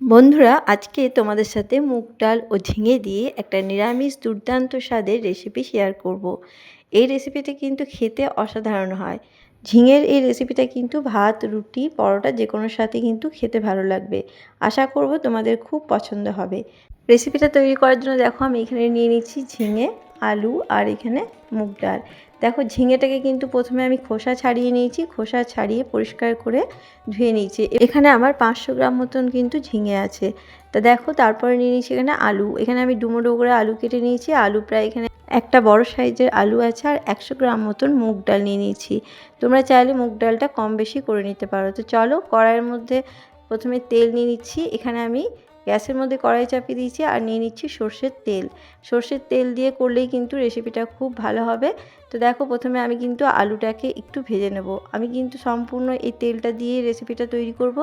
বন্ধুরা, আজকে তোমাদের সাথে মুগ ডাল ও ঝিঙে দিয়ে একটা নিরামিষ দুর্দান্ত স্বাদের রেসিপি শেয়ার করব। এই রেসিপিটা কিন্তু খেতে অসাধারণ হয়। ঝিঙের এই রেসিপিটা কিন্তু ভাত, রুটি, পরোটা যে কোনোর সাথে কিন্তু খেতে ভালো লাগবে। আশা করব তোমাদের খুব পছন্দ হবে। রেসিপিটা তৈরি করার জন্য দেখো আমি এখানে নিয়ে নিচ্ছি ঝিঙে, আলু আর এখানে মুগ ডাল। দেখো ঝিঙেটাকে কিন্তু প্রথমে আমি খোসা ছাড়িয়ে নিয়েছি, খোসা ছাড়িয়ে পরিষ্কার করে ধুয়ে নিয়েছি। এখানে আমার 500 গ্রাম মতন কিন্তু ঝিঙে আছে। তা দেখো তারপরে নিয়ে নিয়েছি এখানে আলু। এখানে আমি ডুমো ডুমো করে আলু কেটে নিয়েছি। আলু প্রায় এখানে একটা বড় সাইজের আলু আছে, আর 100 গ্রাম মতন মুগ ডাল নিয়ে নিয়েছি। তোমরা চাইলে মুগ ডালটা কম বেশি করে নিতে পারো। তো চলো কড়াইয়ের মধ্যে প্রথমে তেল নিয়ে নিচ্ছি। এখানে আমি গ্যাসের মধ্যে কড়াই চাপিয়ে দিয়েছি আর নিয়ে নিচ্ছি সর্ষের তেল। সর্ষের তেল দিয়ে করলেই কিন্তু রেসিপিটা খুব ভালো হবে। তো দেখো প্রথমে আমি কিন্তু আলুটাকে একটু ভেজে নেব। আমি কিন্তু সম্পূর্ণ এই তেলটা দিয়ে রেসিপিটা তৈরি করব,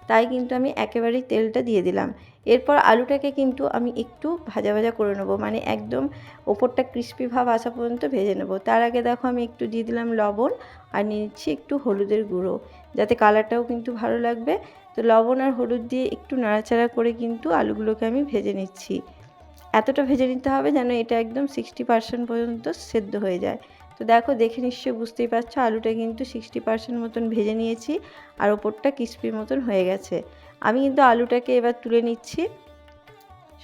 তাই কিন্তু আমি একেবারেই তেলটা দিয়ে দিলাম। এরপর আলুটাকে কিন্তু আমি একটু ভাজা ভাজা করে নেব, মানে একদম ওপরটা ক্রিস্পি ভাব আসা পর্যন্ত ভেজে নেব। তার আগে দেখো আমি একটু দিয়ে দিলাম লবণ আর নিয়ে নিচ্ছি একটু হলুদের গুঁড়ো, যাতে কালারটাও কিন্তু ভালো লাগবে। তো লবণ আর হলুদ দিয়ে একটু নাড়াচাড়া করে কিন্তু আলুগুলোকে আমি ভেজে নিচ্ছি। এতটা ভেজে নিতে হবে যেন এটা একদম 60% পর্যন্ত সেদ্ধ হয়ে যায়। তো দেখো দেখে নিশ্চয়ই বুঝতেই পারছো আলুটা কিন্তু 60% মতন ভেজে নিয়েছি আর ওপরটা ক্রিস্পি মতন হয়ে গেছে। আমি কিন্তু আলুটাকে এবার তুলে নিচ্ছি।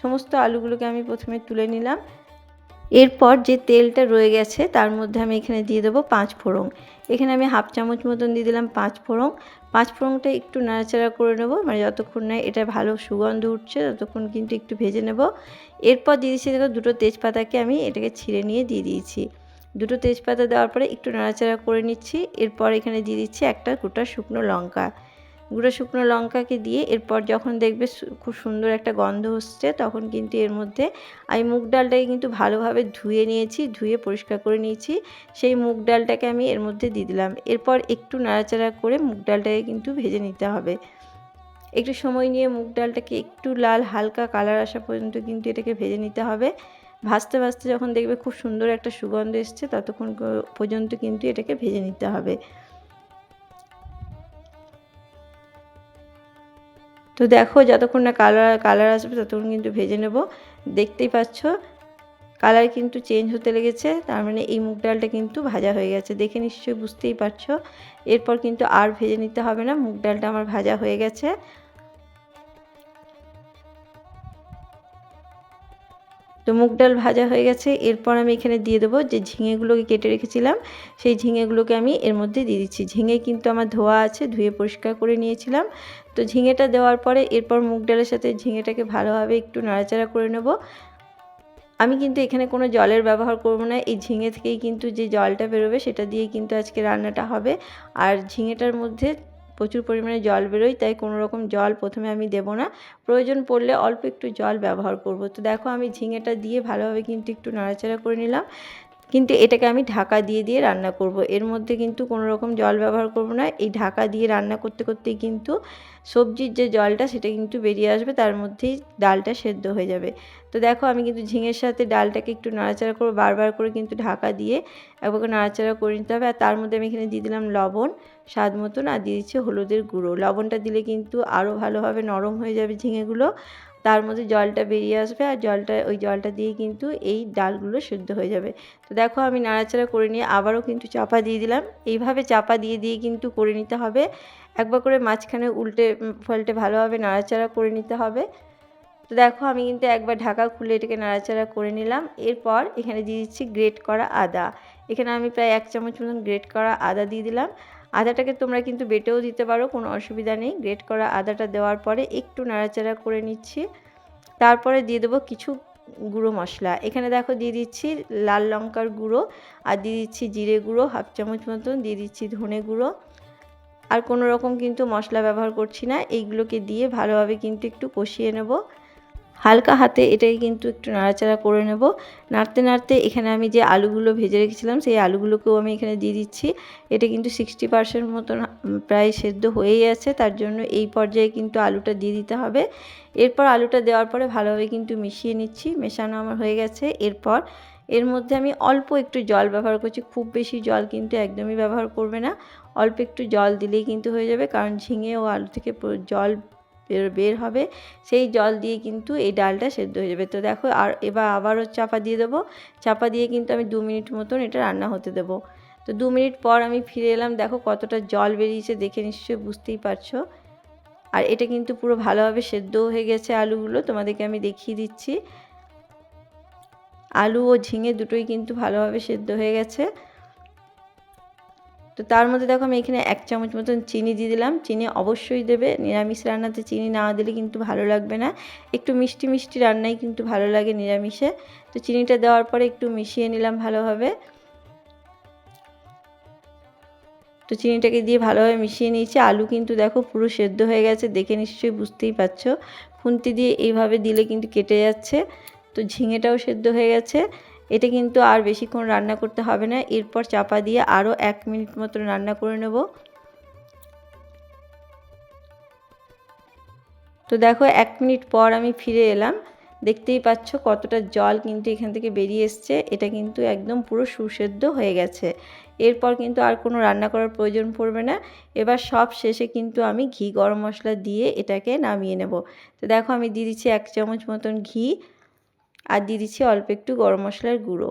সমস্ত আলুগুলোকে আমি প্রথমে তুলে নিলাম। এরপর যে তেলটা রয়ে গেছে তার মধ্যে আমি এখানে দিয়ে দেবো 5 ফোড়ন। এখানে আমি হাফ চামচ মতন দিয়ে দিলাম 5 ফোড়ন। 5 ফোড়নটা একটু নাড়াচাড়া করে নেব, মানে যতক্ষণ না এটা ভালো সুগন্ধ উঠছে ততক্ষণ কিন্তু একটু ভেজে নেব। এরপর দিয়ে দিচ্ছি দেখো দুটো তেজপাতাকে আমি এটাকে ছিঁড়ে নিয়ে দিয়ে দিয়েছি। দুটো তেজপাতা দেওয়ার পরে একটু নাড়াচাড়া করে নিচ্ছি। এরপর এখানে দিয়ে দিচ্ছি একটা গোটা শুকনো লঙ্কা। গুঁড়ো শুকনো লঙ্কাকে দিয়ে এরপর যখন দেখবে খুব সুন্দর একটা গন্ধ হচ্ছে, তখন কিন্তু এর মধ্যে আমি মুগ ডালটাকে কিন্তু ভালোভাবে ধুয়ে নিয়েছি, ধুয়ে পরিষ্কার করে নিয়েছি। সেই মুগ ডালটাকে আমি এর মধ্যে দিয়ে দিলাম। এরপর একটু নাড়াচাড়া করে মুগ ডালটাকে কিন্তু ভেজে নিতে হবে। একটু সময় নিয়ে মুগ ডালটাকে একটু লাল হালকা কালার আসা পর্যন্ত কিন্তু এটাকে ভেজে নিতে হবে। ভাজতে ভাজতে যখন দেখবে খুব সুন্দর একটা সুগন্ধ এসছে, ততক্ষণ পর্যন্ত কিন্তু এটাকে ভেজে নিতে হবে। তো দেখো যতক্ষণ না কালার আসবে ততক্ষণ কিন্তু ভেজে নেব। দেখতেই পাচ্ছ কালার কিন্তু চেঞ্জ হতে লেগেছে, তার মানে এই মুগ ডালটা কিন্তু ভাজা হয়ে গেছে। দেখে নিশ্চয়ই বুঝতেই পারছো। এরপর কিন্তু আর ভেজে নিতে হবে না, মুগ ডালটা আমার ভাজা হয়ে গেছে। তো মুগ ডাল ভাজা হয়ে গেছে। এরপর আমি এখানে দিয়ে দেবো যে ঝিঙেগুলোকে কেটে রেখেছিলাম, সেই ঝিঙেগুলোকে আমি এর মধ্যে দিয়ে দিচ্ছি। ঝিঙে কিন্তু আমার ধোয়া আছে, ধুয়ে পরিষ্কার করে নিয়েছিলাম। তো ঝিঙেটা দেওয়ার পরে এরপর মুগ ডালের সাথে ঝিঙেটাকে ভালোভাবে একটু নাড়াচাড়া করে নেব। আমি কিন্তু এখানে কোনো জলের ব্যবহার করব না। এই ঝিঙে থেকেই কিন্তু যে জলটা বেরোবে সেটা দিয়েই কিন্তু আজকে রান্নাটা হবে। আর ঝিঙেটার মধ্যে প্রচুর পরিমাণে জল বেরোয়, তাই কোনো রকম জল প্রথমে আমি দেব না। প্রয়োজন পড়লে অল্প একটু জল ব্যবহার করব। তো দেখো আমি ঝিঙেটা দিয়ে ভালোভাবে কিন্তু একটু নাড়াচাড়া করে নিলাম। কিন্তু এটাকে আমি ঢাকা দিয়ে দিয়ে রান্না করব। এর মধ্যে কিন্তু কোনো রকম জল ব্যবহার করব না। এই ঢাকা দিয়ে রান্না করতে করতেই কিন্তু সবজির যে জলটা সেটা কিন্তু বেরিয়ে আসবে, তার মধ্যেই ডালটা সেদ্ধ হয়ে যাবে। তো দেখো আমি কিন্তু ঝিঙের সাথে ডালটাকে একটু নাড়াচাড়া করব, বারবার করে কিন্তু ঢাকা দিয়ে একবার নাড়াচাড়া করে নিতে হবে। আর তার মধ্যে আমি এখানে দিয়ে দিলাম লবণ স্বাদ মতন, আর দিয়ে দিচ্ছি হলুদের গুঁড়ো। লবণটা দিলে কিন্তু আরও ভালোভাবে নরম হয়ে যাবে ঝিঙেগুলো। তার মধ্যে জলটা বেরিয়ে আসবে, আর ওই জলটা দিয়ে কিন্তু এই ডালগুলো সেদ্ধ হয়ে যাবে। তো দেখো আমি নাড়াচাড়া করে নিয়ে আবারও কিন্তু চাপা দিয়ে দিলাম। এইভাবে চাপা দিয়ে দিয়ে কিন্তু করে নিতে হবে। একবার করে মাঝখানে উল্টে পাল্টে ভালোভাবে নাড়াচাড়া করে নিতে হবে। তো দেখো আমি কিন্তু একবার ঢাকা খুলে এটাকে নাড়াচাড়া করে নিলাম। এরপর এখানে দিয়ে দিচ্ছি গ্রেট করা আদা। এখানে আমি প্রায় 1 চামচ মতন গ্রেট করা আদা দিয়ে দিলাম। আদাটাকে তোমরা কিন্তু বেটেও দিতে পারো, কোনো অসুবিধা নেই। গ্রেট করা আদাটা দেওয়ার পরে একটু নাড়াচাড়া করে নিচ্ছি। তারপরে দিয়ে দেবো কিছু গুঁড়ো মশলা। এখানে দেখো দিয়ে দিচ্ছি লাল লঙ্কার গুঁড়ো, আর দিয়ে দিচ্ছি জিরে গুঁড়ো হাফ চামচ মতন, দিয়ে দিচ্ছি ধনে গুঁড়ো। আর কোনো রকম কিন্তু মশলা ব্যবহার করছি না। এইগুলোকে দিয়ে ভালোভাবে কিন্তু একটু কষিয়ে নেব। হালকা হাতে এটাকে কিন্তু একটু নাড়াচাড়া করে নেব। নাড়তে নাড়তে এখানে আমি যে আলুগুলো ভেজে রেখেছিলাম সেই আলুগুলোকেও আমি এখানে দিয়ে দিচ্ছি। এটা কিন্তু 60% মতন প্রায় সেদ্ধ হয়েই আছে, তার জন্য এই পর্যায়ে কিন্তু আলুটা দিয়ে দিতে হবে। এরপর আলুটা দেওয়ার পরে ভালোভাবে কিন্তু মিশিয়ে নিচ্ছি। মেশানো আমার হয়ে গেছে। এরপর এর মধ্যে আমি অল্প একটু জল ব্যবহার করছি, খুব বেশি জল কিন্তু একদমই ব্যবহার করবে না। অল্প একটু জল দিলেই কিন্তু হয়ে যাবে, কারণ ঝিঙে ও আলু থেকে জল বের হবে, সেই জল দিয়ে কিন্তু এই ডালটা সেদ্ধ হয়ে যাবে। তো দেখো আর এবার আবারও চাপা দিয়ে দেবো। চাপা দিয়ে কিন্তু আমি 2 মিনিট মতন এটা রান্না হতে দেবো। তো 2 মিনিট পর আমি ফিরে এলাম। দেখো কতটা জল বেরিয়েছে, দেখে নিশ্চয়ই বুঝতেই পারছো। আর এটা কিন্তু পুরো ভালোভাবে সেদ্ধ হয়ে গেছে আলুগুলো, তোমাদেরকে আমি দেখিয়ে দিচ্ছি। আলু ও ঝিঙে দুটোই কিন্তু ভালোভাবে সেদ্ধ হয়ে গেছে। তো তার মধ্যে দেখো আমি এখানে 1 চামচ মতন চিনি দিয়ে দিলাম। চিনি অবশ্যই দেবে, নিরামিষ রান্নাতে চিনি না দিলে কিন্তু ভালো লাগবে না। একটু মিষ্টি মিষ্টি রান্নাই কিন্তু ভালো লাগে নিরামিষে। তো চিনিটা দেওয়ার পরে একটু মিশিয়ে নিলাম ভালোভাবে। তো চিনিটাকে দিয়ে ভালোভাবে মিশিয়ে নিয়েছি। আলু কিন্তু দেখো পুরো সেদ্ধ হয়ে গেছে, দেখে নিশ্চয়ই বুঝতেই পারছো। খুন্তি দিয়ে এইভাবে দিলে কিন্তু কেটে যাচ্ছে। তো ঝিঙেটাও সেদ্ধ হয়ে গেছে। এটা কিন্তু আর বেশিক্ষণ রান্না করতে হবে না। এরপর চাপা দিয়ে আরও 1 মিনিট মতো রান্না করে নেব। তো দেখো 1 মিনিট পর আমি ফিরে এলাম। দেখতেই পাচ্ছ কতটা জল কিন্তু এখান থেকে বেরিয়ে এসছে। এটা কিন্তু একদম পুরো সুসেদ্ধ হয়ে গেছে। এরপর কিন্তু আর কোনো রান্না করার প্রয়োজন পড়বে না। এবার সব শেষে কিন্তু আমি ঘি গরম মশলা দিয়ে এটাকে নামিয়ে নেব। তো দেখো আমি দিয়ে দিচ্ছি 1 চামচ মতন ঘি, আর দিয়ে দিচ্ছি অল্প একটু গরম মশলার গুঁড়ো।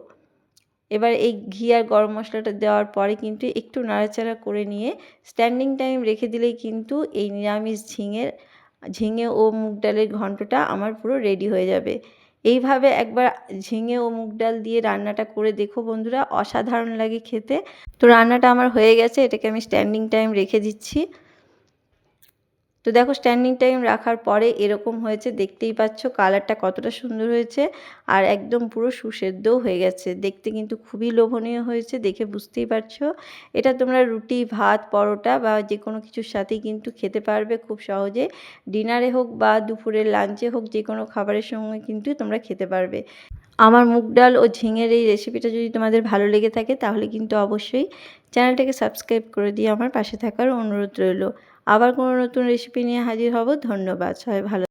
এবার এই ঘি আর গরম মশলাটা দেওয়ার পরে কিন্তু একটু নাড়াচাড়া করে নিয়ে স্ট্যান্ডিং টাইম রেখে দিলেই কিন্তু এই নিরামিষ ঝিঙে ও মুগ ডালের ঘন্টটা আমার পুরো রেডি হয়ে যাবে। এইভাবে একবার ঝিঙে ও মুগ ডাল দিয়ে রান্নাটা করে দেখো বন্ধুরা, অসাধারণ লাগে খেতে। তো রান্নাটা আমার হয়ে গেছে, এটাকে আমি স্ট্যান্ডিং টাইম রেখে দিচ্ছি। তো দেখো স্ট্যান্ডিং টাইম রাখার পরে এরকম হয়েছে, দেখতেই পাচ্ছ কালারটা কতটা সুন্দর হয়েছে, আর একদম পুরো সুসেদ্ধও হয়ে গেছে। দেখতে কিন্তু খুবই লোভনীয় হয়েছে, দেখে বুঝতেই পারছো। এটা তোমরা রুটি, ভাত, পরোটা বা যে কোনো কিছুর সাথেই কিন্তু খেতে পারবে খুব সহজে। ডিনারে হোক বা দুপুরের লাঞ্চে হোক, যে কোনো খাবারের সঙ্গে কিন্তু তোমরা খেতে পারবে। আমার মুগ ডাল ও ঝিঙের এই রেসিপিটা যদি তোমাদের ভালো লেগে থাকে তাহলে কিন্তু অবশ্যই চ্যানেলটাকে সাবস্ক্রাইব করে দিয়ে আমার পাশে থাকার অনুরোধ রইল। আবার কোনো নতুন রেসিপি নিয়ে হাজির হব। ধন্যবাদ, সবাই ভালো